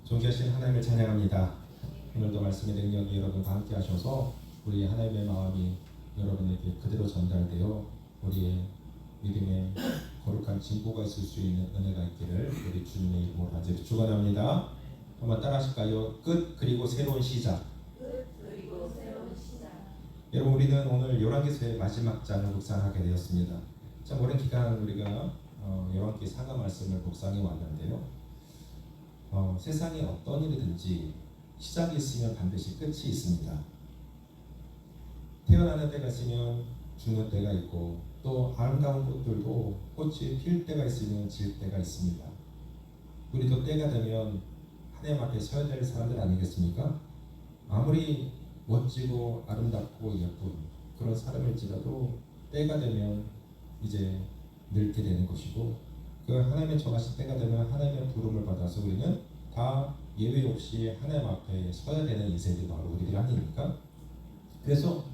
존귀하신 하나님을 찬양합니다. 오늘도 말씀의 능력이 여러분과 함께 하셔서 우리 하나님의 마음이 여러분에게 그대로 전달되어 우리의 믿음의 거룩한 진보가 있을 수 있는 은혜가 있기를 우리 주님의 이름으로 간절히 축원합니다. 한번 따라하실까요? 끝 그리고 새로운 시작. 여러분, 우리는 오늘 열왕기서의 마지막 장을 묵상하게 되었습니다. 참 오랜 기간 우리가 열왕기 상하 말씀을 묵상해 왔는데요. 세상에 어떤 일이든지 시작이 있으면 반드시 끝이 있습니다. 태어나는 때가 있으면 죽는 때가 있고, 또 아름다운 꽃들도 꽃이 필 때가 있으면 질 때가 있습니다. 우리도 때가 되면 하나님 앞에 서야 될 사람들 아니겠습니까? 아무리 멋지고 아름답고 예쁜 그런 사람일지라도 때가 되면 이제 늙게 되는 것이고, 그 하나님의 정하신 때가 되면 하나님의 부름을 받아서 우리는 다 예외 없이 하나님 앞에 서야 되는 인생들이 바로 우리들이 아닙니까? 그래서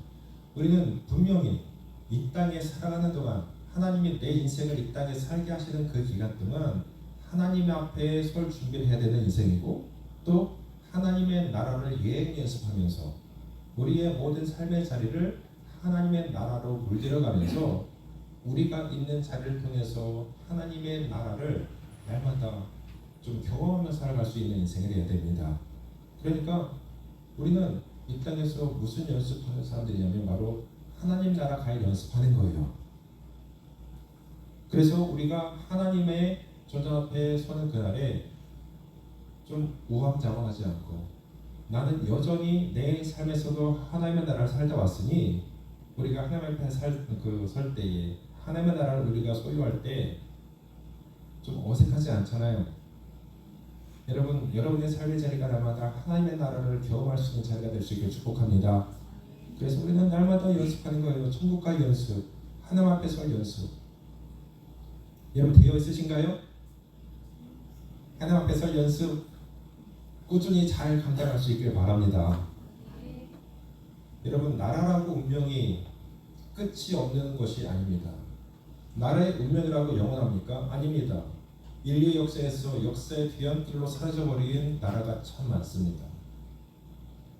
우리는 분명히 이 땅에 살아가는 동안 하나님이 내 인생을 이 땅에 살게 하시는 그 기간 동안 하나님 앞에 설 준비를 해야 되는 인생이고, 또 하나님의 나라를 예행 연습하면서 우리의 모든 삶의 자리를 하나님의 나라로 물들여가면서 우리가 있는 자리를 통해서 하나님의 나라를 날마다 좀 경험하며 살아갈 수 있는 인생을 해야 됩니다. 그러니까 우리는 이 땅에서 무슨 연습하는 사람들이냐면 바로 하나님 나라 갈 연습하는 거예요. 그래서 우리가 하나님의 전장 앞에 서는 그날에 좀 우왕좌왕하지 않고, 나는 여전히 내 삶에서도 하나님의 나라를 살다 왔으니 우리가 하나님 앞에 설 때에 하나님의 나라를 우리가 소유할 때 좀 어색하지 않잖아요. 여러분의 삶의 자리가 날마다 하나님의 나라를 경험할 수 있는 자리가 될 수 있게 축복합니다. 그래서 우리는 날마다 연습하는 거예요. 천국갈 연습, 하나님 앞에 설 연습. 여러분 되어 있으신가요? 하나님 앞에 설 연습 꾸준히 잘 감당할 수 있길 바랍니다. 여러분, 나라라고 운명이 끝이 없는 것이 아닙니다. 나라의 운명이라고 영원합니까? 아닙니다. 인류 역사에서 역사의 뒤안길로 사라져버린 나라가 참 많습니다.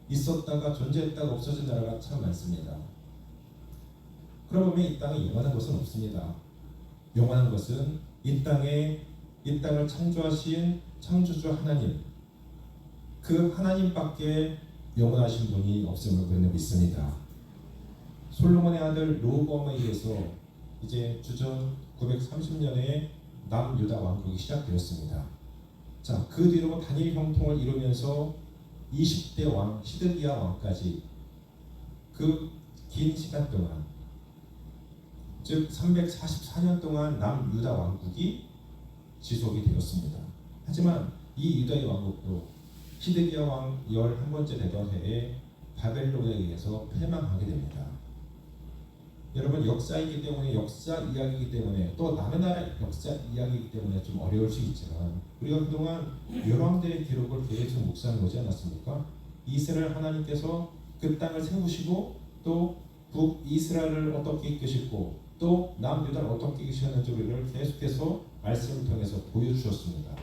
있었다가 존재했다가 없어진 나라가 참 많습니다. 그러면 이 땅에 영원한 것은 없습니다. 영원한 것은 이 땅을 창조하신 창조주 하나님, 그 하나님밖에 영원하신 분이 없음을 우리는 믿습니다. 솔로몬의 아들 르호보암에 의해서 이제 주전 930년에 남유다 왕국이 시작되었습니다. 자, 그 뒤로 단일 형통을 이루면서 20대 왕 시드기야 왕까지 그 긴 시간 동안, 즉 344년 동안 남유다 왕국이 지속이 되었습니다. 하지만 이 유다의 왕국도 시드기야 왕 11번째 되던 해에 바벨론에 의해서 패망하게 됩니다. 여러분, 역사이기 때문에, 역사 이야기이기 때문에, 또 남의 나라 역사 이야기이기 때문에 좀 어려울 수 있지만, 우리가 그동안 열왕들의 기록을 계속 묵상해 오지 않았습니까? 이스라엘 하나님께서 그 땅을 세우시고, 또 북이스라엘을 어떻게 이끄시고, 또 남유다를 어떻게 이끄시는지 우리를 계속해서 말씀을 통해서 보여주셨습니다.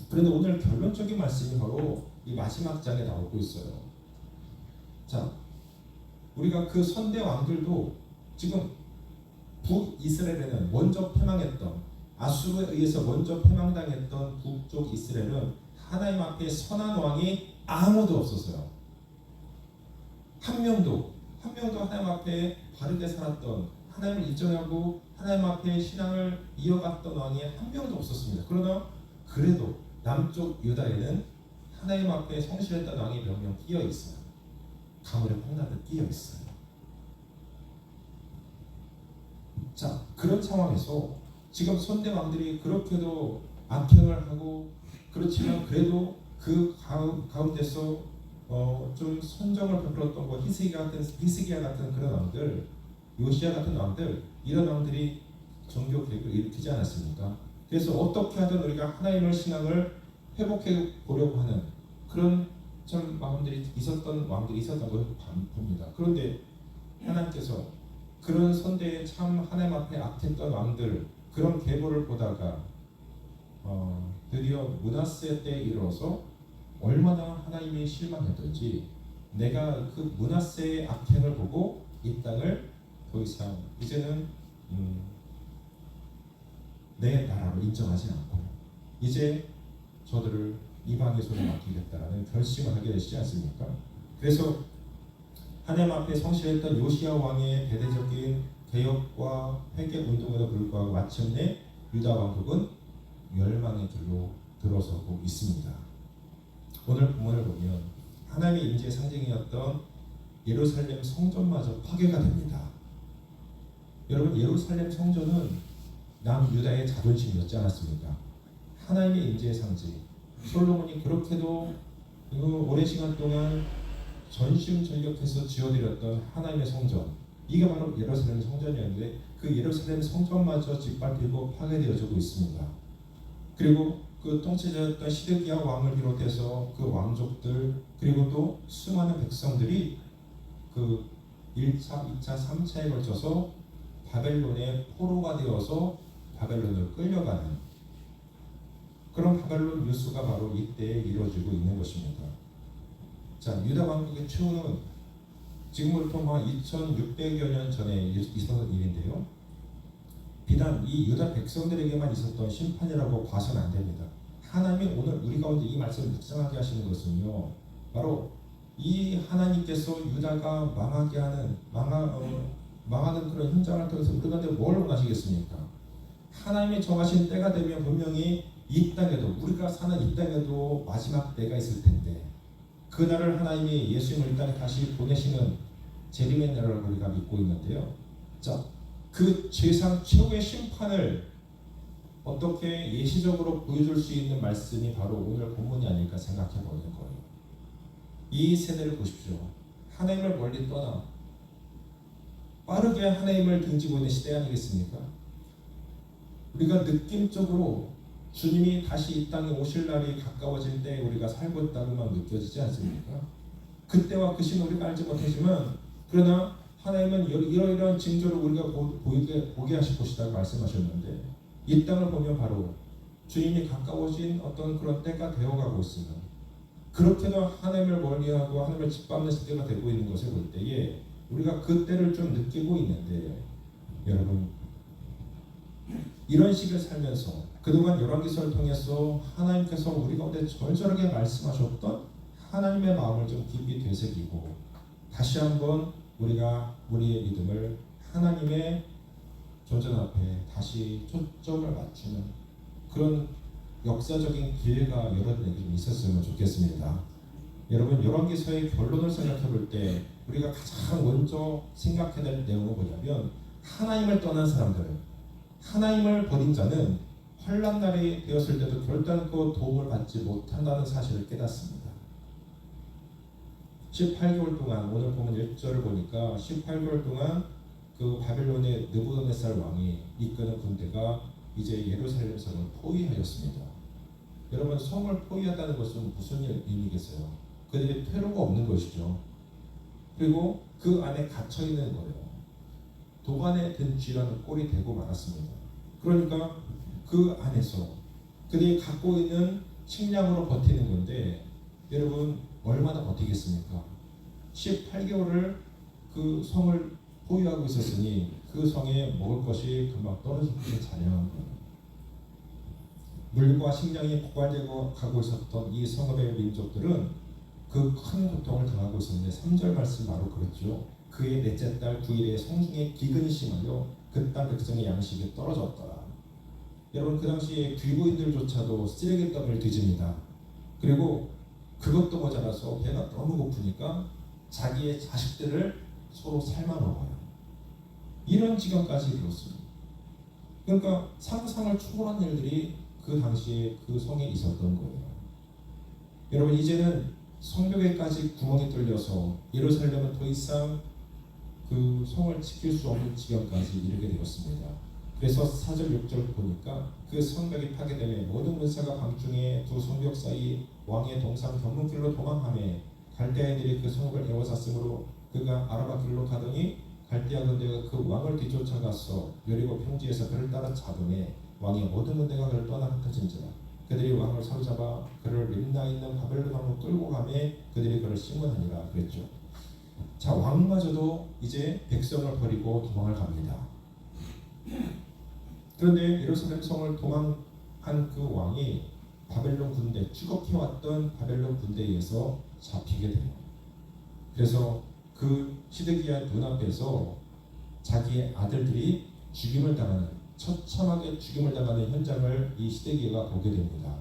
그런데 오늘 결론적인 말씀이 바로 이 마지막 장에 나오고 있어요. 자, 우리가 그 선대 왕들도 지금 북이스라엘에는 먼저 패망했던, 아수르에 의해서 먼저 패망당했던 북쪽 이스라엘은 하나님 앞에 선한 왕이 아무도 없었어요. 한 명도 하나님 앞에 바르게 살았던, 하나님을 인정하고 하나님 앞에 신앙을 이어갔던 왕이 한 명도 없었습니다. 그러나 그래도 남쪽 유다에는 하나님 앞에 성실했던 왕이 몇 명 끼어 있어요. 가물에 콩나듯 끼어 있어요. 자, 그런 상황에서 지금 선대 왕들이 그렇게도 악행을 하고, 그렇지만 그래도 그 가운데서 좀 선정을 베풀었던 히스기야 같은 그런 왕들, 요시야 같은 왕들, 이런 왕들이 종교 개혁을 일으키지 않았습니까? 그래서 어떻게 하든 우리가 하나님의 신앙을 회복해 보려고 하는 그런 참 마음들이 있었던 왕들이 있었던 걸 봅니다. 그런데 하나님께서 그런 선대에 참 하나님 앞에 악했던 왕들, 그런 계보를 보다가 드디어 므낫세 때에 이르러서 얼마나 하나님이 실망했던지 내가 그 므낫세의 악행을 보고 이 땅을 더 이상 이제는 내 나라로 인정하지 않고 이제 저들을 이방의 손에 맡기겠다라는 결심을 하게 되시지 않습니까? 그래서 하나님 앞에 성실했던 요시야 왕의 대대적인 개혁과 회개 운동에도 불구하고 마침내 유다 왕국은 멸망의 길로 들어서고 있습니다. 오늘 본문을 보면 하나님의 임재의 상징이었던 예루살렘 성전마저 파괴가 됩니다. 여러분, 예루살렘 성전은 남유다의 자존심이었지 않았습니까? 하나님의 임재의 상징. 솔로몬이 그렇게도 오랜 시간 동안 전심전력해서 지어드렸던 하나님의 성전, 이게 바로 예루살렘 성전이었는데 그 예루살렘 성전마저 짓밟히고 파괴되어지고 있습니다. 그리고 그 통치자였던 시드기야 왕을 비롯해서 그 왕족들 그리고 또 수많은 백성들이 그 1차, 2차, 3차에 걸쳐서 바벨론의 포로가 되어서 바벨론을 끌려가는 그런 바벨론 유수가 바로 이때에 이루어지고 있는 것입니다. 자, 유다 왕국의 최후는 지금부터 2600여 년 전에 있었던 일인데요. 비단 이 유다 백성들에게만 있었던 심판이라고 봐서는 안 됩니다. 하나님이 오늘 우리 가운데 이 말씀을 묵상하게 하시는 것은요, 바로 이 하나님께서 유다가 망하게 하는 망하는 그런 현장을 통해서 우리 가운데 뭘 원하시겠습니까? 하나님이 정하신 때가 되면 분명히 이 땅에도 우리가 사는 이 땅에도 마지막 때가 있을 텐데 그날을 하나님이 예수님을 이 땅에 다시 보내시는 재림의 날을 우리가 믿고 있는데요. 자, 그 세상 최후의 심판을 어떻게 예시적으로 보여줄 수 있는 말씀이 바로 오늘 본문이 아닐까 생각해 보는 거예요. 이 세대를 보십시오. 하나님을 멀리 떠나 빠르게 하나님을 등지고 있는 시대 아니겠습니까? 우리가 느낌적으로 주님이 다시 이 땅에 오실 날이 가까워질 때 우리가 살고 있다고만 느껴지지 않습니까? 그때와 그 시는 우리가 알지 못하지만 그러나 하나님은 이러이러한 징조를 우리가 보게 하실 것이라고 말씀하셨는데 이 땅을 보면 바로 주님이 가까워진 어떤 그런 때가 되어가고 있습니다. 그렇게도 하나님을 멀리하고 하나님을 짓밟는 시대가 되고 있는 것을 볼 때에 우리가 그 때를 좀 느끼고 있는데 여러분 이런 식을 살면서 그동안 열왕기서를 통해서 하나님께서 우리 가운데 절절하게 말씀하셨던 하나님의 마음을 좀 깊이 되새기고 다시 한번 우리가 우리의 믿음을 하나님의 조전 앞에 다시 초점을 맞추는 그런 역사적인 기회가 여러분에게 좀 있었으면 좋겠습니다. 여러분 열왕기서의 결론을 생각해 볼 때 우리가 가장 먼저 생각해야 될 내용은 뭐냐면 하나님을 떠난 사람들, 하나님을 버린 자는 환난 날이 되었을 때도 결단코 도움을 받지 못한다는 사실을 깨닫습니다. 18개월 동안 오늘 보면 1절을 보니까 18개월 동안 그 바벨론의 느부갓네살 왕이 이끄는 군대가 이제 예루살렘 성을 포위하였습니다. 여러분 성을 포위한다는 것은 무슨 의미겠어요? 그들이 퇴로가 없는 것이죠. 그리고 그 안에 갇혀 있는 거예요. 도관에 든 쥐라는 꼴이 되고 말았습니다. 그러니까 그 안에서 그들이 갖고 있는 식량으로 버티는 건데 여러분 얼마나 버티겠습니까? 18개월을 그 성을 포위하고 있었으니 그 성에 먹을 것이 금방 떨어지기 잔량한 거예요. 물과 식량이 고갈되고 가고 있었던 이 성읍의 민족들은 그 큰 고통을 당하고 있었는데 3절 말씀 바로 그랬죠. 그의 넷째 달 9일에 성중에 기근이 심하여 그 땅 백성의 양식이 떨어졌더라. 여러분 그 당시에 귀부인들조차도 쓰레기더미를 뒤집니다. 그리고 그것도 모자라서 배가 너무 고프니까 자기의 자식들을 서로 삶아 먹어요. 이런 지경까지 이르렀습니다. 그러니까 상상을 초월한 일들이 그 당시에 그 성에 있었던 거예요. 여러분 이제는 성벽에까지 구멍이 뚫려서 예루살렘은 더 이상 그 성을 지킬 수 없는 지경까지 이르게 되었습니다. 그래서 4절 6절 보니까 그 성벽이 파괴되매 모든 문사가 밤중에 두 성벽 사이 왕의 동상 견문길로 도망하매 갈대아인들이 그 성읍을 에워쌌으므로 그가 아라바 길로 가더니 갈대아 군대가 그 왕을 뒤쫓아가서 여리고 평지에서 그를 따라 잡음에 왕이 모든 군대가 그를 떠나 흩어진지라 그들이 왕을 사로잡아 그를 림나 있는 바벨론 왕으로 끌고 가매 그들이 그를 심문하니라 그랬죠. 자, 왕마저도 이제 백성을 버리고 도망을 갑니다. 그런데 예루살렘 성을 도망한 그 왕이 바벨론 군대, 추격해왔던 바벨론 군대에 의해서 잡히게 돼요. 그래서 그 시드기야 눈앞에서 자기의 아들들이 죽임을 당하는, 처참하게 죽임을 당하는 현장을 이 시드기야가 보게 됩니다.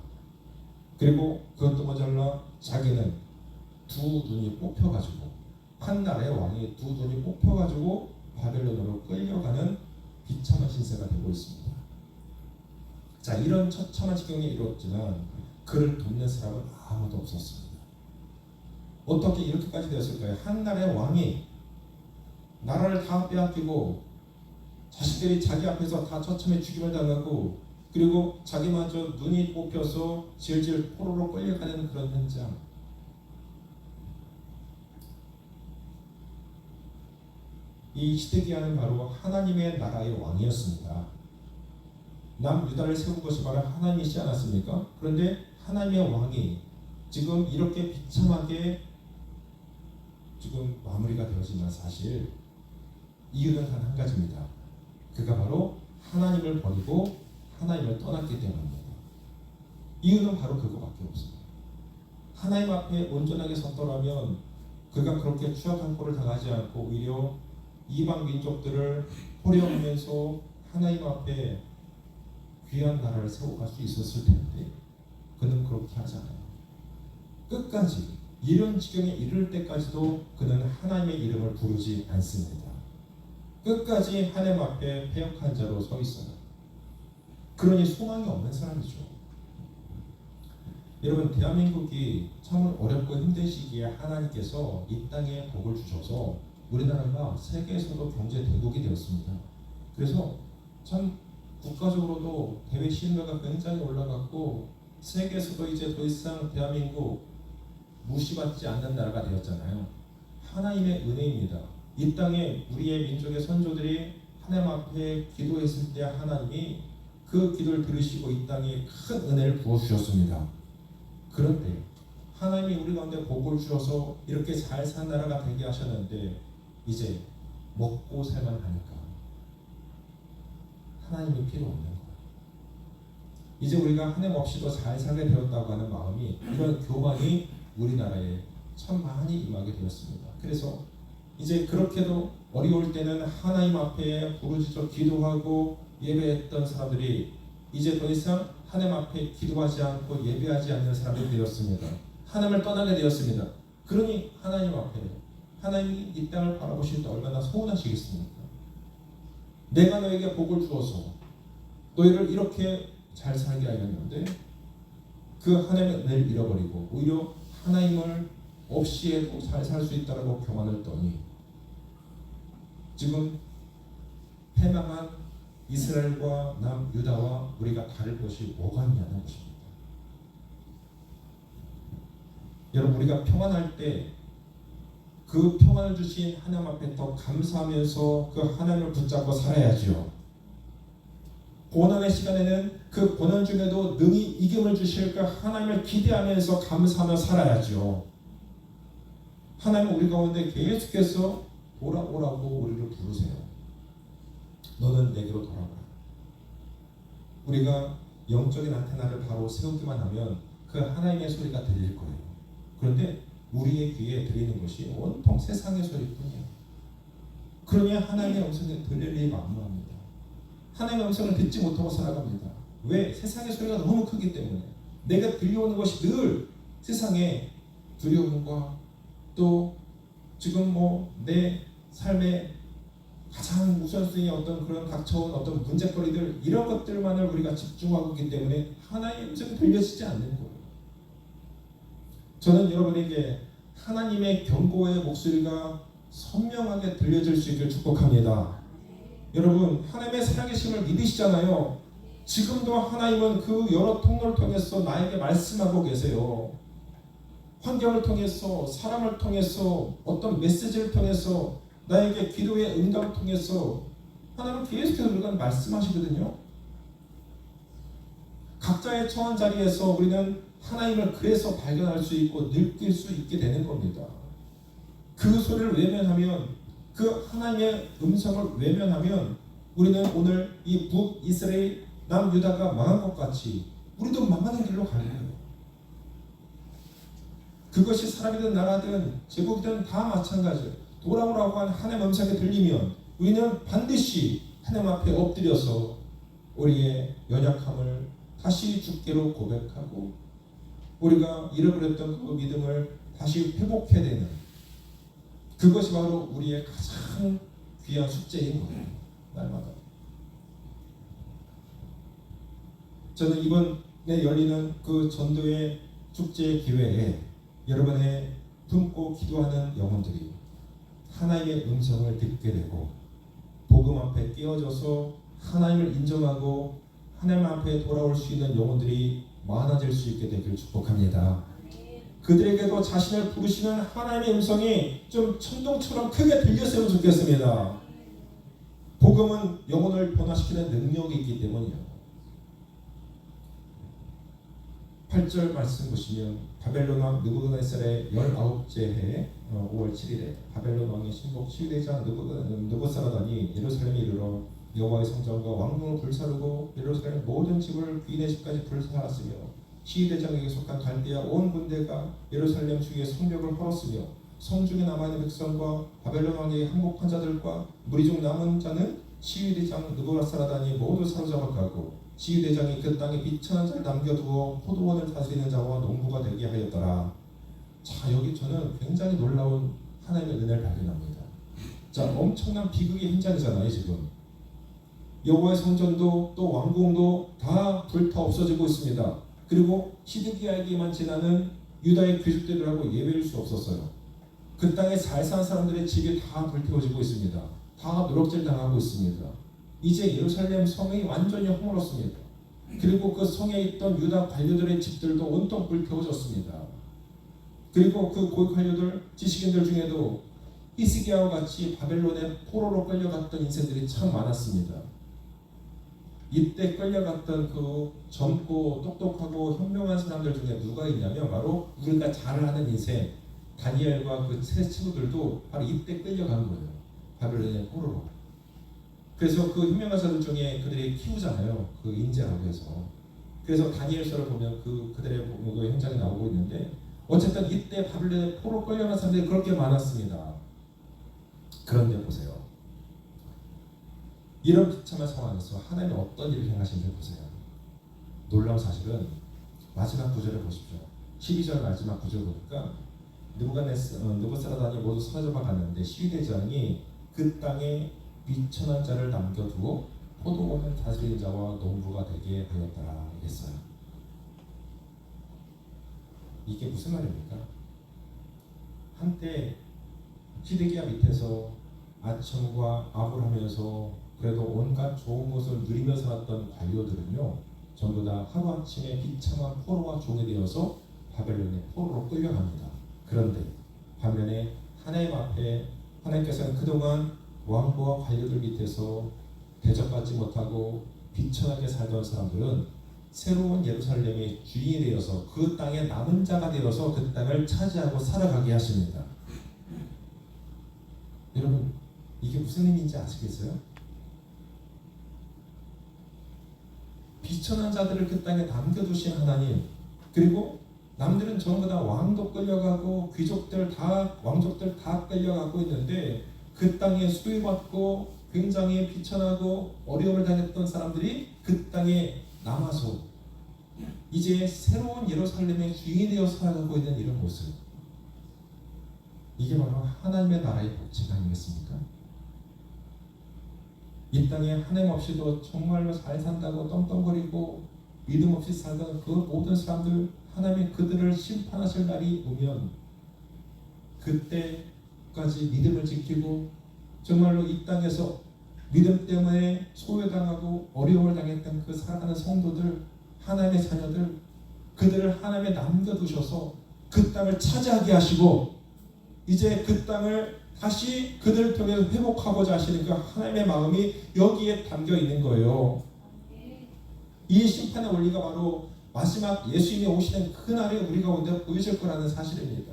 그리고 그것도 모자라 자기는 두 눈이 뽑혀가지고, 한 나라의 왕이 두 눈이 뽑혀가지고 바벨론으로 끌려가는 비참한 신세가 되고 있습니다. 자, 이런 처참한 지경이 이루어졌지만 그를 돕는 사람은 아무도 없었습니다. 어떻게 이렇게까지 되었을까요? 한 나라의 왕이 나라를 다 빼앗기고 자식들이 자기 앞에서 다 처참히 죽임을 당하고 그리고 자기마저 눈이 뽑혀서 질질 포로로 끌려가는 그런 현장. 이 시드기야는 바로 하나님의 나라의 왕이었습니다. 남유다를 세운 것이 바로 하나님이시지 않았습니까? 그런데 하나님의 왕이 지금 이렇게 비참하게 지금 마무리가 되어지만 사실 이유는 단 한 가지입니다. 그가 바로 하나님을 버리고 하나님을 떠났기 때문입니다. 이유는 바로 그거밖에 없습니다. 하나님 앞에 온전하게 섰더라면 그가 그렇게 추악한 꼴을 당하지 않고 오히려 이방 민족들을 호령하면서 하나님 앞에 귀한 나라를 세워갈 수 있었을 텐데 그는 그렇게 하지 않아요. 끝까지 이런 지경에 이를 때까지도 그는 하나님의 이름을 부르지 않습니다. 끝까지 하나님 앞에 패역한 자로 서 있어요. 그러니 소망이 없는 사람이죠. 여러분, 대한민국이 참 어렵고 힘든 시기에 하나님께서 이 땅에 복을 주셔서 우리나라가 세계에서도 경제 대국이 되었습니다. 그래서 참 국가적으로도 대외 신뢰가 굉장히 올라갔고 세계에서도 이제 더 이상 대한민국 무시받지 않는 나라가 되었잖아요. 하나님의 은혜입니다. 이 땅에 우리의 민족의 선조들이 하나님 앞에 기도했을 때 하나님이 그 기도를 들으시고 이 땅에 큰 은혜를 부어주셨습니다. 그런데 하나님이 우리 가운데 복을 주셔서 이렇게 잘 산 나라가 되게 하셨는데 이제 먹고 살만 하니까 하나님이 필요 없는 거예요. 이제 우리가 하나님 없이도 잘 살게 되었다고 하는 마음이, 이런 교만이 우리나라에 참 많이 임하게 되었습니다. 그래서 이제 그렇게도 어려울 때는 하나님 앞에 부르짖어 기도하고 예배했던 사람들이 이제 더 이상 하나님 앞에 기도하지 않고 예배하지 않는 사람들이 되었습니다. 하나님을 떠나게 되었습니다. 그러니 하나님 앞에, 하나님이 이 땅을 바라보실 때 얼마나 서운하시겠습니까? 내가 너에게 복을 주어서 너희를 이렇게 잘 살게 하였는데 그 하나님의 은혜를 잃어버리고 오히려 하나님을 없이 해도 잘 살 수 있다고 교만을 떠니 지금 패망한 이스라엘과 남유다와 우리가 다를 것이 뭐가 있냐는 것입니다. 여러분, 우리가 평안할 때 그 평안을 주신 하나님 앞에 더 감사하면서 그 하나님을 붙잡고 살아야죠. 고난의 시간에는 그 고난 중에도 능히 이김을 주실 그 하나님을 기대하면서 감사하며 살아야죠. 하나님은 우리 가운데 계속해서 돌아오라고 우리를 부르세요. 너는 내게로 돌아오라. 우리가 영적인 안테나를 바로 세우기만 하면 그 하나님의 소리가 들릴 거예요. 그런데 우리의 귀에 들리는 것이 온통 세상의 소리뿐이에요. 그러니 하나님의 음성이 들릴 일이 만무합니다. 하나님의 음성을 듣지 못하고 살아갑니다. 왜? 세상의 소리가 너무 크기 때문에. 내가 들려오는 것이 늘 세상의 두려움과 또 지금 내 삶의 가장 우선순위의 어떤 그런 닥쳐온 어떤 문제거리들, 이런 것들만을 우리가 집중하고 있기 때문에 하나님의 음성이 들려지지 않는 거예요. 저는 여러분에게 하나님의 경고의 목소리가 선명하게 들려질 수 있길 축복합니다. 여러분, 하나님의 살아계심을 믿으시잖아요. 지금도 하나님은 그 여러 통로를 통해서 나에게 말씀하고 계세요. 환경을 통해서, 사람을 통해서, 어떤 메시지를 통해서, 나에게 기도의 응답을 통해서 하나님은 계속해서 우리가 말씀하시거든요. 각자의 처한 자리에서 우리는 하나님을 그래서 발견할 수 있고 느낄 수 있게 되는 겁니다. 그 소리를 외면하면, 그 하나님의 음성을 외면하면 우리는 오늘 이 북이스라엘 남유다가 망한 것 같이 우리도 망하는 길로 가는 거예요. 그것이 사람이든 나라든 제국이든 다 마찬가지예요. 돌아오라고 하는 하나님의 음성이 들리면 우리는 반드시 하나님 앞에 엎드려서 우리의 연약함을 다시 주께로 고백하고 우리가 잃어버렸던 그 믿음을 다시 회복해야 되는, 그것이 바로 우리의 가장 귀한 숙제인 거예요. 날마다. 저는 이번에 열리는 그 전도의 축제 기회에 여러분의 품고 기도하는 영혼들이 하나님의 음성을 듣게 되고 복음 앞에 끼어져서 하나님을 인정하고 하나님 앞에 돌아올 수 있는 영혼들이 많아질 수 있게 되길 축복합니다. 그들에게도 자신을 부르시는 하나님의 음성이 좀 천둥처럼 크게 들렸으면 좋겠습니다. 복음은 영혼을 변화시키는 능력이 있기 때문이요. 8절 말씀 보시면 바벨론 왕 느부갓네살의 19째 해 5월 7일에 바벨론 왕의 신복 7대장 느부갓네살이 예루살렘에 이르러 여호와의 성전과 왕궁을 불사르고 예루살렘 모든 집을 귀인의 집까지 불사랐으며 시위대장에게 속한 갈대아 온 군대가 예루살렘 주위의 성벽을 헐었으며 성중에 남아있는 백성과 바벨론 왕의 항복한 자들과 무리 중 남은 자는 시위대장 느부갓네살이 모두 사로잡아 가고 시위대장이 그 땅에 비천한 자를 남겨두어 포도원을 다스리는 자와 농부가 되게 하였더라. 자, 여기 저는 굉장히 놀라운 하나님의 은혜를 발견합니다. 자, 엄청난 비극의 현장이잖아요. 지금 여호와의 성전도 또 왕궁도 다 불타 없어지고 있습니다. 그리고 시드기야에게만 지나는 유다의 귀족들하고 예외일 수 없었어요. 그 땅에 잘 사는 사람들의 집이 다 불태워지고 있습니다. 다 노력질 당하고 있습니다. 이제 예루살렘 성이 완전히 허물었습니다. 그리고 그 성에 있던 유다 관료들의 집들도 온통 불태워졌습니다. 그리고 그 고위 관료들, 지식인들 중에도 히스기야와 같이 바벨론의 포로로 끌려갔던 인생들이 참 많았습니다. 이때 끌려갔던 그 젊고 똑똑하고 현명한 사람들 중에 누가 있냐면 바로 우리가 잘 아는 인생 다니엘과 그 세 친구들도 바로 이때 끌려간 거예요. 바벨론의 포로로. 그래서 그 현명한 사람들 중에 그들이 키우잖아요. 그 인재라고 해서. 그래서 다니엘서를 보면 그들의 그 현장이 나오고 있는데 어쨌든 이때 바벨론의 포로 끌려간 사람들이 그렇게 많았습니다. 그런데 보세요. 이런 비참한 상황에서 하나님이 어떤 일을 행하시는지 보세요. 놀라운 사실은 마지막 구절을 보십시오. 12절 마지막 구절 보니까 느부갓네살이 모두 사로잡아 갔는데 시위대장이 그 땅에 비천한 자를 남겨두어 포도원을 다스리는 자와 농부가 되게 하였더라 했어요. 이게 무슨 말입니까? 한때 시드기야 밑에서 아첨과 압을 하면서 그래도 온갖 좋은 것을 누리며 살았던 관료들은요 전부 다 하루아침에 비참한 포로와 종이 되어서 바벨론의 포로로 끌려갑니다. 그런데 반면에 하나님 앞에 하나님께서는 그동안 왕부와 관료들 밑에서 대접받지 못하고 비천하게 살던 사람들은 새로운 예루살렘의 주인이 되어서 그 땅의 남은 자가 되어서 그 땅을 차지하고 살아가게 하십니다. 여러분 이게 무슨 의미인지 아시겠어요? 비천한 자들을 그 땅에 남겨두신 하나님, 그리고 남들은 전부 다 왕도 끌려가고 귀족들 다 왕족들 다 끌려가고 있는데 그 땅에 수위받고 굉장히 비천하고 어려움을 당했던 사람들이 그 땅에 남아서 이제 새로운 예루살렘의 주인이 되어 살아가고 있는 이런 모습, 이게 바로 하나님의 나라의 복지가 아니겠습니까? 이 땅에 하나님 없이도 정말로 잘 산다고 떵떵거리고 믿음 없이 살던 그 모든 사람들, 하나님이 그들을 심판하실 날이 오면 그때까지 믿음을 지키고 정말로 이 땅에서 믿음 때문에 소외당하고 어려움을 당했던 그 살아가는 성도들, 하나님의 자녀들, 그들을 하나님에 남겨두셔서 그 땅을 차지하게 하시고 이제 그 땅을 다시 그들을 통해 회복하고자 하시는 그 하나님의 마음이 여기에 담겨 있는 거예요. 이 심판의 원리가 바로 마지막 예수님이 오시는 그날에 우리 가운데 보여질 거라는 사실입니다.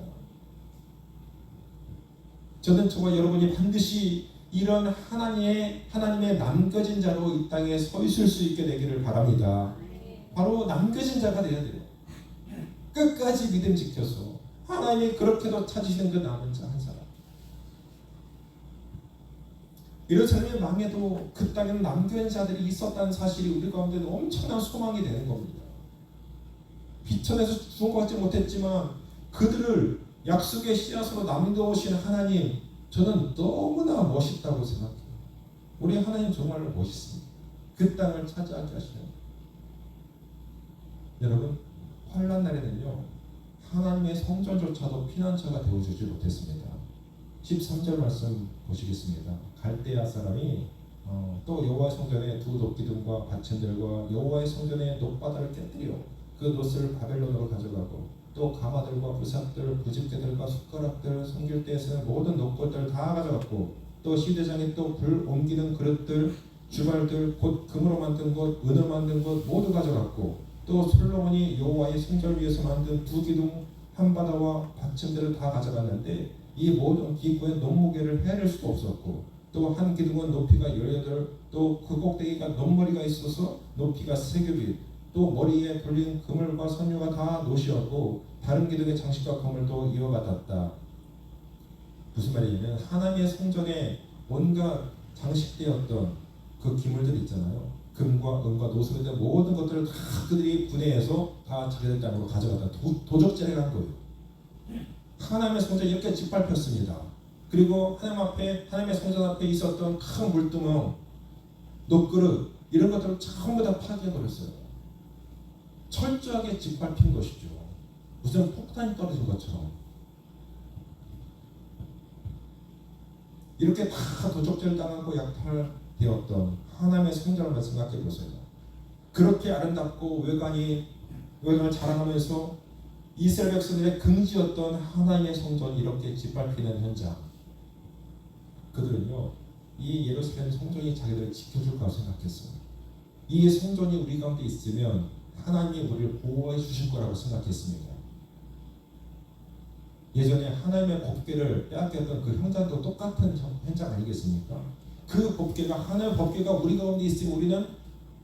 저는 저와 여러분이 반드시 이런 하나님의 남겨진 자로 이 땅에 서 있을 수 있게 되기를 바랍니다. 바로 남겨진 자가 되어야 돼요. 끝까지 믿음 지켜서 하나님이 그렇게도 찾으시는 그 남은 자 한 사람. 이런 사람이 망해도 그 땅에는 남겨진 자들이 있었다는 사실이 우리 가운데 엄청난 소망이 되는 겁니다. 비천에서 구원받지 못했지만 그들을 약속의 씨앗으로 남겨오신 하나님, 저는 너무나 멋있다고 생각해요. 우리 하나님 정말로 멋있습니다. 그 땅을 차지하게 하시는. 여러분, 환난 날에는요, 하나님의 성전조차도 피난처가 되어주지 못했습니다. 13절 말씀 보시겠습니다. 갈대아 사람이 또 여호와의 성전의 두 놋기둥과 받침들과 여호와의 성전의 놋바다를 깨뜨려 그 놋을 바벨론으로 가져가고 또 가마들과 부삽들, 부집개들과 숟가락들, 섬길 때 쓰는 모든 놋것들 다 가져갔고 또 시대장이 또 불 옮기는 그릇들, 주발들, 곧 금으로 만든 것, 은으로 만든 것 모두 가져갔고 또 솔로몬이 여호와의 성전을 위해서 만든 두 기둥, 한 바다와 받침들을 다 가져갔는데 이 모든 기구의 논무게를 헤아릴 수도 없었고 또 한 기둥은 높이가 18, 또 그 꼭대기가 논머리가 있어서 높이가 3규빗, 또 머리에 돌린 그물과 선유가 다 노시였고 다른 기둥의 장식과 그물도 이와 같았다. 무슨 말이냐면 하나님의 성전에 온갖 장식되었던 그 기물들 있잖아요. 금과 은과 노수에 대한 모든 것들을 다 그들이 분해해서 다 자기들 땅으로 가져갔다. 도적질을 한 거예요. 하나님의 성전이 이렇게 짓밟혔습니다. 그리고 하나님의 성전 앞에 있었던 큰 물두멍, 놋그릇 이런 것들을 전부 다 파괴해버렸어요. 철저하게 짓밟힌 것이죠. 무슨 폭탄이 떨어진 것처럼. 이렇게 다 도적질 당하고 약탈되었던 하나님의 성전을 생각해 보세요. 그렇게 아름답고 외관을 자랑하면서 이스라엘 백성들의 긍지였던 하나님의 성전이 이렇게 짓밟히는 현장. 그들은요, 이 예루살렘 성전이 자기들을 지켜줄 거라고 생각했어요. 이 성전이 우리 가운데 있으면 하나님이 우리를 보호해 주실 거라고 생각했습니다. 예전에 하나님의 법궤를 빼앗겼던 그 현장도 똑같은 현장 아니겠습니까? 그 법궤가 하나님의 법궤가 우리 가운데 있으면 우리는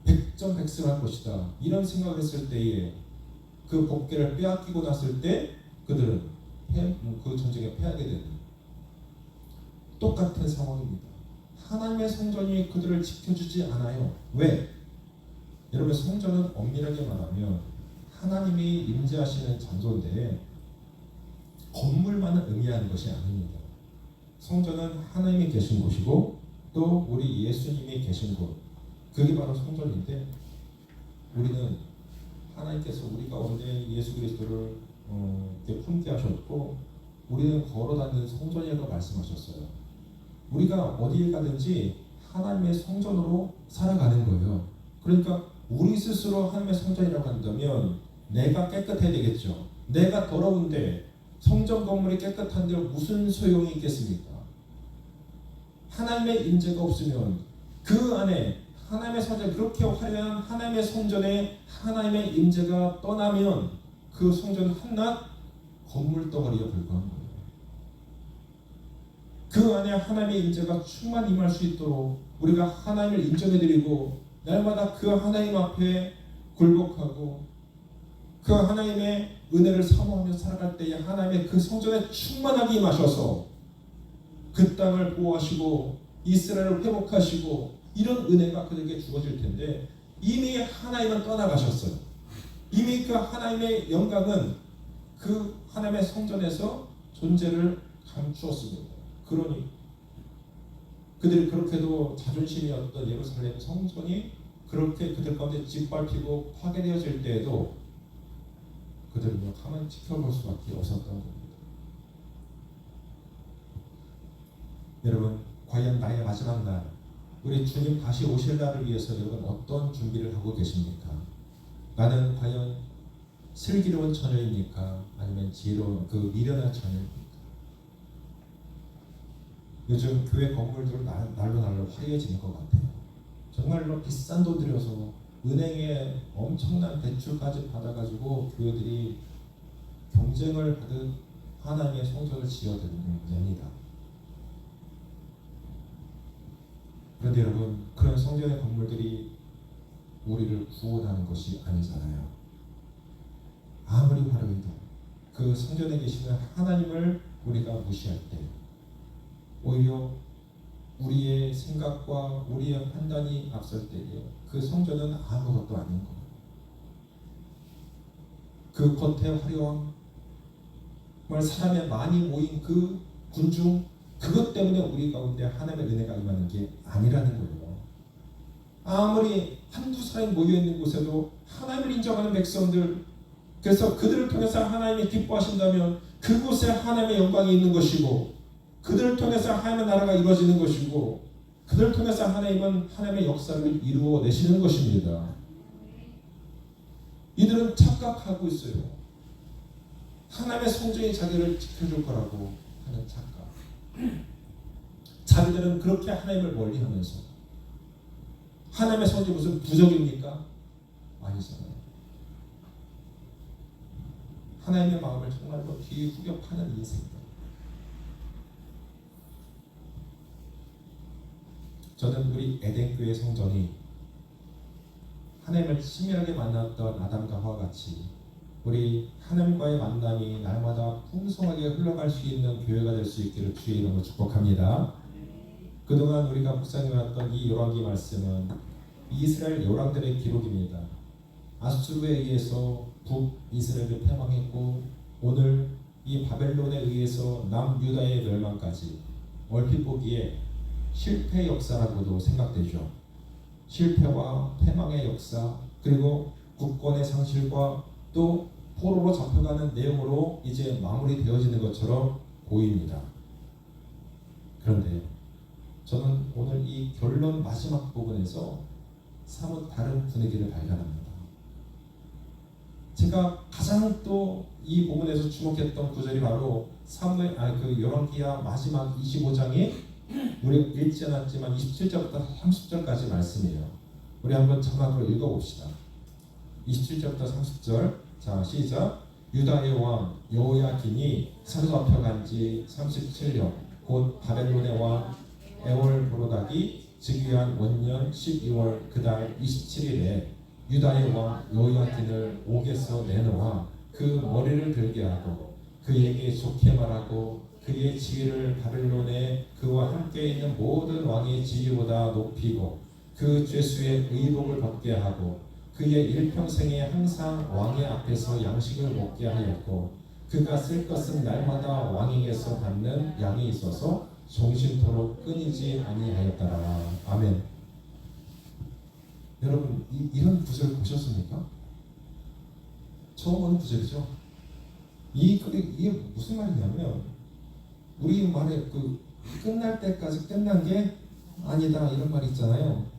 백전백승할 것이다. 이런 생각을 했을 때에 그 법궤를 빼앗기고 났을 때 그들은 그 전쟁에 패하게 되는 똑같은 상황입니다. 하나님의 성전이 그들을 지켜주지 않아요. 왜? 여러분, 성전은 엄밀하게 말하면 하나님이 임재하시는 장소인데 건물만을 의미하는 것이 아닙니다. 성전은 하나님이 계신 곳이고 또 우리 예수님이 계신 곳, 그게 바로 성전인데 우리는 하나님께서 우리 가운데 예수 그리스도를 품게 하셨고 우리는 걸어다니는 성전이라고 말씀하셨어요. 우리가 어디에 가든지 하나님의 성전으로 살아가는 거예요. 그러니까 우리 스스로 하나님의 성전이라고 한다면 내가 깨끗해야 되겠죠. 내가 더러운데 성전 건물이 깨끗한데 무슨 소용이 있겠습니까? 하나님의 임재가 없으면 그 안에 하나님의 성전, 그렇게 화려한 하나님의 성전에 하나님의 임재가 떠나면 그 성전 한낱 건물 덩어리가 불과한 거예요. 그 안에 하나님의 임재가 충만히 임할 수 있도록 우리가 하나님을 인정해드리고 날마다 그 하나님 앞에 굴복하고 그 하나님의 은혜를 사모하며 살아갈 때에 하나님의 그 성전에 충만하게 임하셔서 그 땅을 보호하시고 이스라엘을 회복하시고 이런 은혜가 그들에게 주어질 텐데 이미 하나님은 떠나가셨어요. 이미 그 하나님의 영광은 그 하나님의 성전에서 존재를 감추었습니다. 그러니 그들이 그렇게도 자존심이었던 예루살렘 성전이 그렇게 그들 가운데 짓밟히고 파괴되어질 때에도 그들은 가만히 지켜볼 수밖에 없었던 겁니다. 여러분, 과연 나의 마지막 날, 우리 주님 다시 오실 날을 위해서 여러분 어떤 준비를 하고 계십니까? 나는 과연 슬기로운 처녀입니까? 아니면 지혜로운 미련한 처녀입니까? 요즘 교회 건물들 날로 화려해지는 것 같아요. 정말로 비싼 돈 들여서 은행에 엄청난 대출까지 받아가지고 교회들이 경쟁을 하듯 하나님의 성전을 지어냅니다. 그런데 여러분, 그런 성전의 건물들이 우리를 구원하는 것이 아니잖아요. 아무리 화려해도 그 성전에 계시는 하나님을 우리가 무시할 때 오히려 우리의 생각과 우리의 판단이 앞설 때에 그 성전은 아무것도 아닌 거예요. 그 겉에 화려함, 사람이 많이 모인 그 군중, 그것 때문에 우리 가운데 하나님의 은혜가 임하는 게 아니라는 거예요. 아무리 한두 사람이 모여있는 곳에도 하나님을 인정하는 백성들, 그래서 그들을 통해서 하나님이 기뻐하신다면 그곳에 하나님의 영광이 있는 것이고, 그들을 통해서 하나님의 나라가 이루어지는 것이고, 그들을 통해서 하나님은 하나님의 역사를 이루어내시는 것입니다. 이들은 착각하고 있어요. 하나님의 성전이 자기를 지켜줄 거라고 하는 착각. 자기들은 그렇게 하나님을 멀리하면서, 하나님의 성전이 무슨 부적입니까? 아니잖아요. 하나님의 마음을 정말로 뒤후벼파는 인생들. 저는 우리 에덴교회 성전이 하나님을 친밀하게 만났던 아담과 하와 같이 우리 하나님과의 만남이 날마다 풍성하게 흘러갈 수 있는 교회가 될 수 있기를 주의 이름으로 축복합니다. 그동안 우리가 묵상해왔던 이 열왕기 말씀은 이스라엘 열왕들의 기록입니다. 아수르에 의해서 북이스라엘을 패망했고, 오늘 이 바벨론에 의해서 남유다의 멸망까지 얼핏 보기에 실패 역사라고도 생각되죠. 실패와 패망의 역사, 그리고 국권의 상실과 또 포로로 잡혀가는 내용으로 이제 마무리되어지는 것처럼 보입니다. 그런데 저는 오늘 이 결론 마지막 부분에서 사뭇 다른 분위기를 발견합니다. 제가 가장 또 이 부분에서 주목했던 구절이 바로 열왕기하 마지막 25장이 우리 읽지 않았지만 27절부터 30절까지 말씀이에요. 우리 한번 자막으로 읽어봅시다. 27절부터 30절. 자, 시작. 유다의 왕 여호야긴이 사로잡혀간 지 37년, 곧 바벨론의 왕 에월보로닥이 즉위한 원년 12월 그달 27일에 유다의 왕 여호야긴을 옥에서 내놓아 그 머리를 들게 하고 그에게 좋게 말하고 그의 지위를 바벨론에 그와 함께 있는 모든 왕의 지위보다 높이고 그 죄수의 의복을 벗게 하고 그의 일평생에 항상 왕의 앞에서 양식을 먹게 하였고, 그가 쓸 것은 날마다 왕에게서 받는 양이 있어서 종신토록 끊이지 아니하였더라. 아멘. 여러분, 이런 구절 보셨습니까? 처음 보는 구절이죠. 이게 무슨 말이냐면, 우리 말에 끝날 때까지 끝난 게 아니다 이런 말이 있잖아요.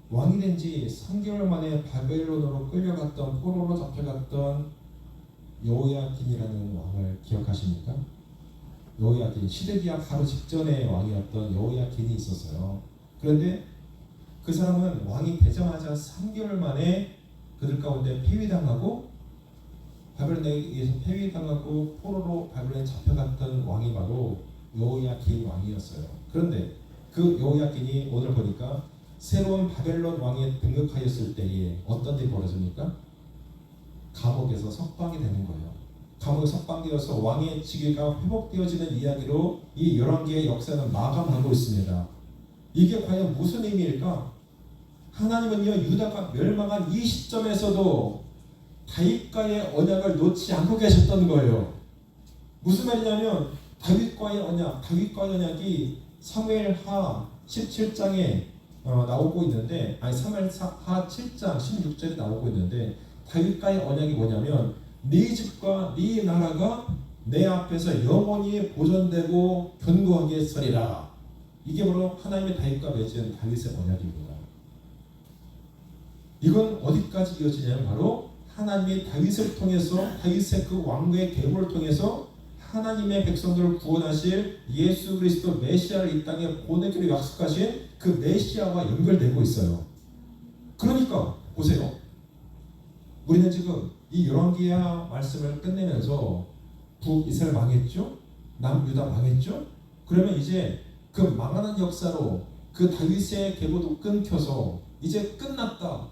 왕이 된 지 3개월 만에 바벨론으로 끌려갔던, 포로로 잡혀갔던 여호야긴이라는 왕을 기억하십니까? 여호야긴, 시드기야 바로 직전에 왕이었던 여호야긴이 있었어요. 그런데 그 사람은 왕이 되자마자 3개월 만에 그들 가운데 폐위당하고, 바벨론에 의해서 폐위당하고 포로로 바벨론에 잡혀갔던 왕이 바로 여호야긴 왕이었어요. 그런데 그 여호야긴이 오늘 보니까 새로운 바벨론 왕에 등극하였을 때에 어떤 일이 벌어집니까? 감옥에서 석방이 되는 거예요. 감옥에 석방되어서 왕의 직위가 회복되어지는 이야기로 이 열왕기의 역사는 마감하고 있습니다. 이게 과연 무슨 의미일까? 하나님은요, 유다가 멸망한 이 시점에서도 다윗과의 언약을 놓지 않고 계셨던 거예요. 무슨 말이냐면 다윗과의 언약이 사무엘하 17장에 나오고 있는데, 사무엘하 7장 16절에 나오고 있는데, 다윗과의 언약이 뭐냐면 네 집과 네 나라가 내 앞에서 영원히 보존되고 견고하게 서리라. 이게 바로 하나님의 다윗과 맺은 다윗의 언약입니다. 이건 어디까지 이어지냐면 바로 하나님이 다윗을 통해서, 다윗의 그 왕국의 계보를 통해서 하나님의 백성들을 구원하실 예수 그리스도 메시아를 이 땅에 보내기로 약속하신 그 메시아와 연결되고 있어요. 그러니까 보세요. 우리는 지금 이 열왕기야 말씀을 끝내면서 북이스라엘 망했죠? 남유다 망했죠? 그러면 이제 그 망하는 역사로 그 다윗의 계보도 끊겨서 이제 끝났다.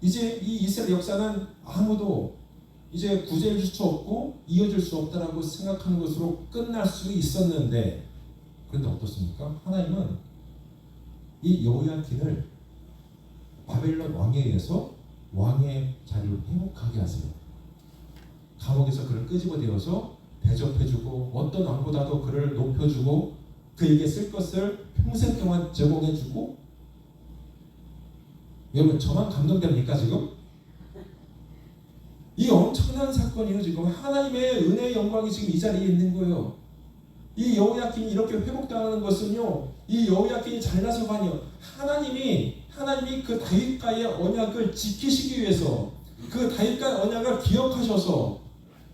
이제 이 이스라엘 역사는 아무도 이제 구제해 줄 수 없고 이어질 수 없다라고 생각하는 것으로 끝날 수 있었는데, 그런데 어떻습니까? 하나님은 이 여호야킨을 바벨론 왕에 의해서 왕의 자리를 회복하게 하세요. 감옥에서 그를 끄집어내어서 대접해주고 어떤 왕보다도 그를 높여주고 그에게 쓸 것을 평생 동안 제공해주고. 여러분 저만 감동됩니까 지금? 이 엄청난 사건이요. 지금 하나님의 은혜의 영광이 지금 이 자리에 있는 거예요. 이 여호야킨이 이렇게 회복당하는 것은요, 이 여호야킨이 잘나서가 아니요, 하나님이 그 다윗과의 언약을 지키시기 위해서, 그 다윗과의 언약을 기억하셔서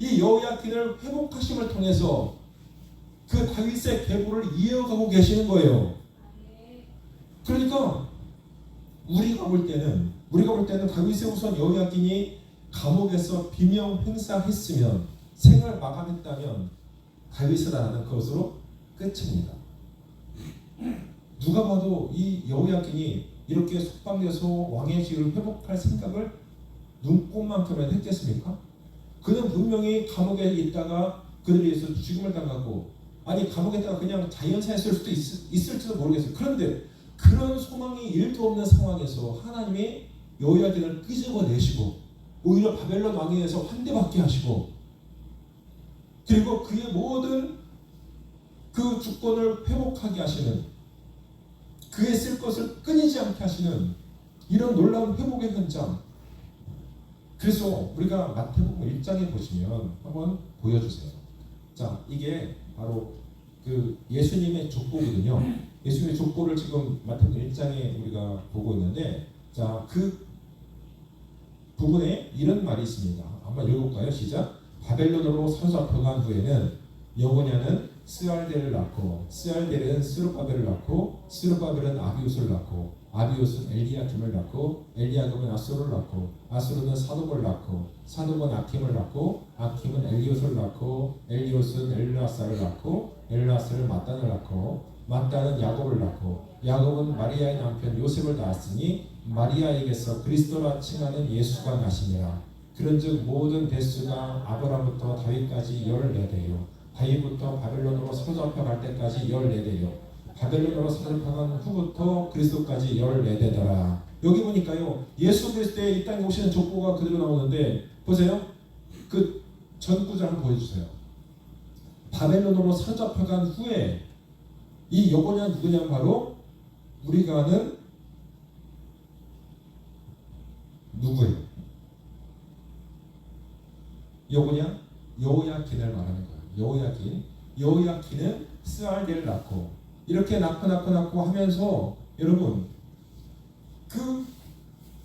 이 여호야킨을 회복하심을 통해서 그 다윗의 계보를 이어가고 계시는 거예요. 그러니까 우리가 볼 때는 다윗의 후손 여호야킨이 감옥에서 비명 행사했으면, 생을 마감했다면 다윗을 알아는 그것으로 끝입니다. 누가 봐도 이 여호야킨이 이렇게 속박돼서 왕의 지위를 회복할 생각을 눈꼽만큼이나 했겠습니까? 그는 분명히 감옥에 있다가 그들에 의해서 죽임을 당하고, 아니 감옥에 있다가 그냥 자연사했을 수도 있을지도 모르겠어요. 그런데 그런 소망이 1도 없는 상황에서 하나님이 여호야킨을 끄집어내시고 오히려 바벨론 왕에 의해서 환대받게 하시고, 그리고 그의 모든 그 주권을 회복하게 하시는, 그의 쓸 것을 끊이지 않게 하시는 이런 놀라운 회복의 현장. 그래서 우리가 마태복음 1장에 보시면 한번 보여주세요. 자, 이게 바로 그 예수님의 족보거든요. 예수님의 족보를 지금 마태복음 1장에 우리가 보고 있는데, 자, 그 부분에 이런 말이 있습니다. 한번 읽어볼까요? 시작. 바벨론으로 사로잡혀간 후에는 여고냐는 스알델을 낳고, 스알델은 스룹바벨을 낳고, 스룹바벨은 아비웃을 낳고, 아비웃은 엘리야김을 낳고, 엘리야김은 아수를 낳고, 아수르는 사독을 낳고, 사독은 아킴을 낳고, 아킴은 엘리옷을 낳고, 엘리옷은 엘라사를 낳고, 엘라사를 마단을 낳고, 마단은 야곱을 낳고, 야곱은 마리아의 남편 요셉을 낳았으니 마리아에게서 그리스도라 칭하는 예수가 나시니라. 그런즉 모든 대수가 아브라함부터 다윗까지 14대요. 다윗부터 바벨론으로 사로잡혀 갈 때까지 14대요. 바벨론으로 사로잡혀간 후부터 그리스도까지 14대더라. 여기 보니까요, 예수 그리스도의 이 땅에 오시는 족보가 그대로 나오는데, 보세요. 그 전구장 보여주세요. 바벨론으로 사로잡혀간 후에 이 여고냐 누구냐, 바로 우리가 아는 누구예요? 여고냐? 여호야킨을 말하는 거예요. 여호야킨은 스알델을 낳고, 이렇게 낳고 하면서, 여러분 그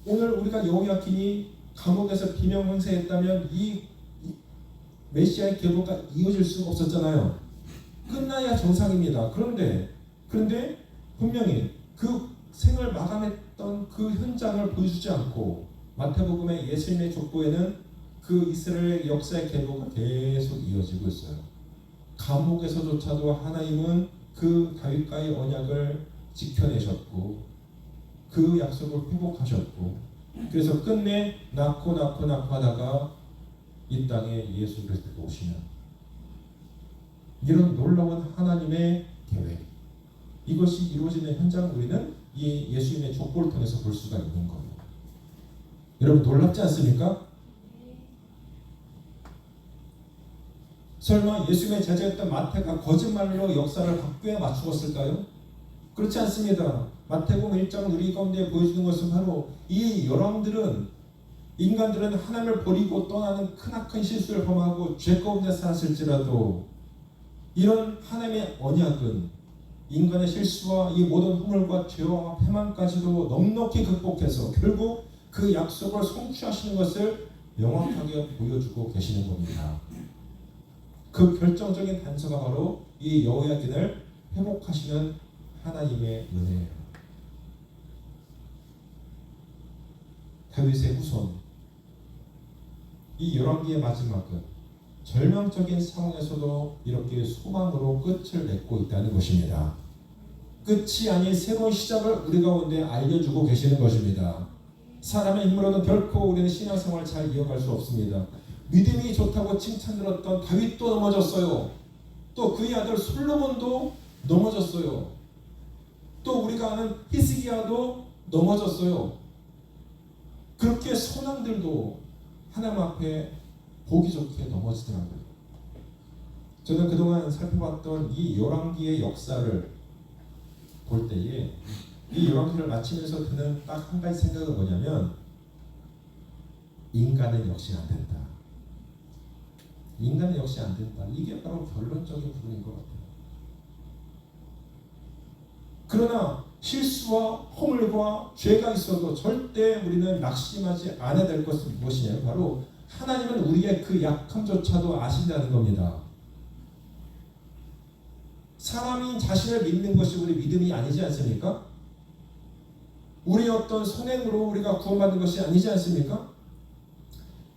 오늘 우리가 여호야킨이 감옥에서 비명 행세했다면 이 메시아의 계보가 이어질 수가 없었잖아요. 끝나야 정상입니다. 그런데 분명히 그 생을 마감했던 그 현장을 보여주지 않고, 마태복음의 예수님의 족보에는 그 이스라엘 역사의 계보가 계속 이어지고 있어요. 감옥에서조차도 하나님은 그 다윗과의 언약을 지켜내셨고, 그 약속을 회복하셨고, 그래서 끝내 낳고 하다가 이 땅에 예수 그리스도가 오시는 이런 놀라운 하나님의 계획, 이것이 이루어지는 현장을 우리는 이 예수님의 족보를 통해서 볼 수가 있는 거예요. 여러분 놀랍지 않습니까? 설마 예수님의 제자였던 마태가 거짓말로 역사를 바꾸어 맞추었을까요? 그렇지 않습니다. 마태복음 1장 우리 가운데 보여주는 것은 바로 이 인간들은 하나님을 버리고 떠나는 크나큰 실수를 범하고 죄 가운데 살았을지라도, 이런 하나님의 언약은 인간의 실수와 이 모든 허물과 죄와 패망까지도 넉넉히 극복해서 결국 그 약속을 성취하시는 것을 명확하게 보여주고 계시는 겁니다. 그 결정적인 단서가 바로 이 여호야킨을 회복하시는 하나님의 은혜예요. 다윗의 후손, 이 열왕기의 마지막은 절망적인 상황에서도 이렇게 소망으로 끝을 맺고 있다는 것입니다. 끝이 아닌 새로운 시작을 우리 가운데 알려주고 계시는 것입니다. 사람의 힘으로는 결코 우리는 신앙생활을 잘 이어갈 수 없습니다. 믿음이 좋다고 칭찬 들었던 다윗도 넘어졌어요. 또 그의 아들 솔로몬도 넘어졌어요. 또 우리가 아는 히스기야도 넘어졌어요. 그렇게 선왕들도 하나님 앞에 보기 좋게 넘어지더라고요. 저는 그동안 살펴봤던 이 열왕기의 역사를 볼 때에 이 열왕기를 마치면서 드는 딱 한 가지 생각은 뭐냐면, 인간은 역시 안 된다. 인간은 역시 안 된다. 이게 바로 결론적인 부분인 것 같아요. 그러나 실수와 허물과 죄가 있어도 절대 우리는 낙심하지 않아야 될 것은 무엇이냐면 바로 하나님은 우리의 그 약함조차도 아신다는 겁니다. 사람이 자신을 믿는 것이 우리 믿음이 아니지 않습니까? 우리의 어떤 선행으로 우리가 구원받는 것이 아니지 않습니까?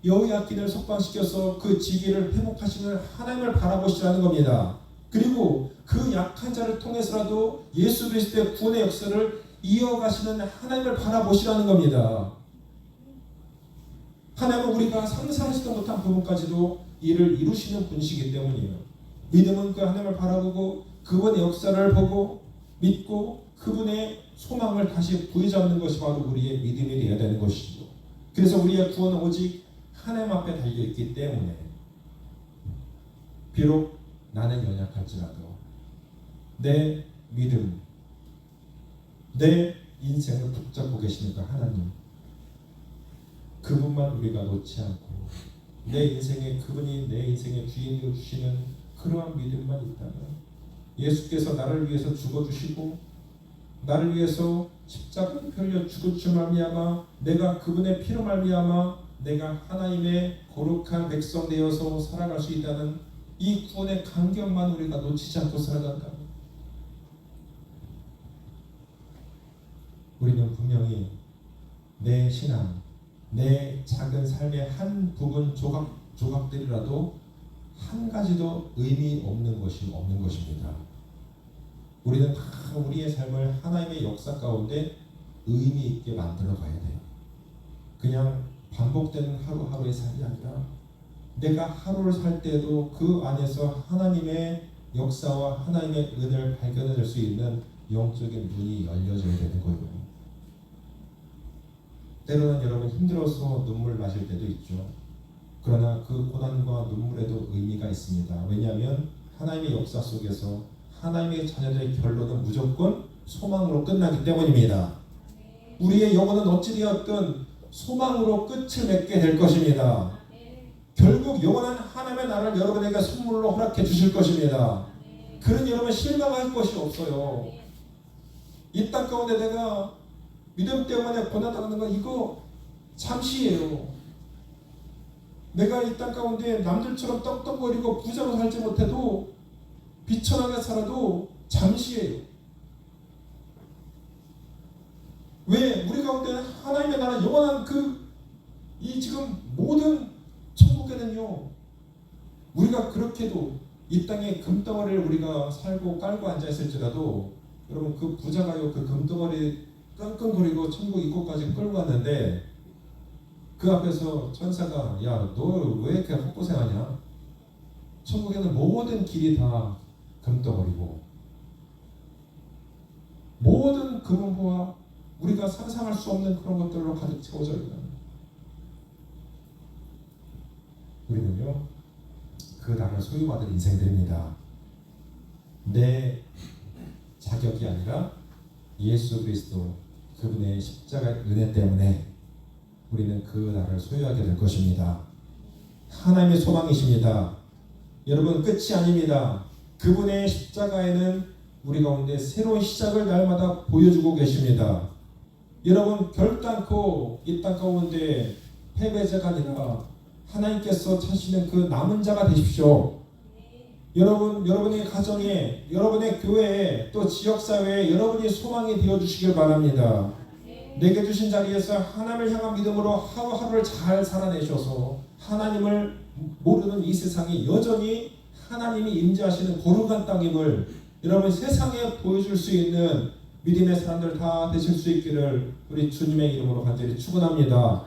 여호야긴을 석방시켜서 그 지기를 회복하시는 하나님을 바라보시라는 겁니다. 그리고 그 약한 자를 통해서라도 예수 그리스도의 구원의 역사를 이어가시는 하나님을 바라보시라는 겁니다. 하나님은 우리가 상상하지도 못한 부분까지도 이를 이루시는 분이시기 때문이에요. 믿음은 그 하나님을 바라보고 그분의 역사를 보고 믿고 그분의 소망을 다시 부여잡는 것이 바로 우리의 믿음이 되어야 되는 것이죠. 그래서 우리의 구원은 오직 하나님 앞에 달려있기 때문에 비록 나는 연약할지라도 내 믿음, 내 인생을 붙잡고 계시니까 하나님, 그분만 우리가 놓지 않고 내 인생에 그분이 내 인생의 주인이 주시는 그러한 믿음만 있다면, 예수께서 나를 위해서 죽어주시고 나를 위해서 십자가를 펴려 죽은 줄 말미암아 내가 그분의 피로 말미암아 내가 하나님의 거룩한 백성 되어서 살아갈 수 있다는 이 구원의 간격만 우리가 놓치지 않고 살아간다면, 우리는 분명히 내 신앙, 내 작은 삶의 한 부분 조각들이라도 한 가지도 의미 없는 것이 없는 것입니다. 우리는 다 우리의 삶을 하나님의 역사 가운데 의미 있게 만들어 가야 돼요. 그냥 반복되는 하루하루의 삶이 아니라 내가 하루를 살 때도 그 안에서 하나님의 역사와 하나님의 은혜를 발견해낼 수 있는 영적인 눈이 열려져야 되는 거예요. 때로는 여러분 힘들어서 눈물 나실 때도 있죠. 그러나 그 고난과 눈물에도 의미가 있습니다. 왜냐하면 하나님의 역사 속에서 하나님의 자녀들의 결론은 무조건 소망으로 끝나기 때문입니다. 우리의 영혼은 어찌되었든 소망으로 끝을 맺게 될 것입니다. 결국 영원한 하나님의 나라를 여러분에게 선물로 허락해 주실 것입니다. 그런 여러분 실망할 것이 없어요. 이 땅 가운데 내가 믿음 때문에 고난당하는 건 이거 잠시예요. 내가 이 땅 가운데 남들처럼 떡떡거리고 부자로 살지 못해도 비천하게 살아도 잠시예요. 왜? 우리 가운데 하나님의 나라 영원한 이 지금 모든 천국에는요, 우리가 그렇게도 이 땅에 금덩어리를 우리가 살고 깔고 앉아있을지라도 여러분 그 부자가요 그 금덩어리 끙끙거리고 천국 입구까지 끌고 왔는데 그 앞에서 천사가 야 너 왜 이렇게 헛고생하냐? 천국에는 모든 길이 다 금덩어리고 모든 금은보와 우리가 상상할 수 없는 그런 것들로 가득 채워져 있다. 우리는요 그 나라를 소유받을 인생들입니다. 내 자격이 아니라 예수 그리스도 그분의 십자가의 은혜 때문에 우리는 그 나라를 소유하게 될 것입니다. 하나님의 소망이십니다. 여러분 끝이 아닙니다. 그분의 십자가에는 우리 가운데 새로운 시작을 날마다 보여주고 계십니다. 여러분 결단코 이 땅 가운데 패배자가 아니라 하나님께서 찾으시는 그 남은 자가 되십시오. 여러분의 가정에, 여러분의 교회에, 또 지역사회에 여러분이 소망이 되어주시길 바랍니다. 내게 주신 자리에서 하나님을 향한 믿음으로 하루하루를 잘 살아내셔서 하나님을 모르는 이 세상이 여전히 하나님이 임재하시는 거룩한 땅임을 여러분 세상에 보여줄 수 있는 믿음의 사람들 다 되실 수 있기를 우리 주님의 이름으로 간절히 축원합니다.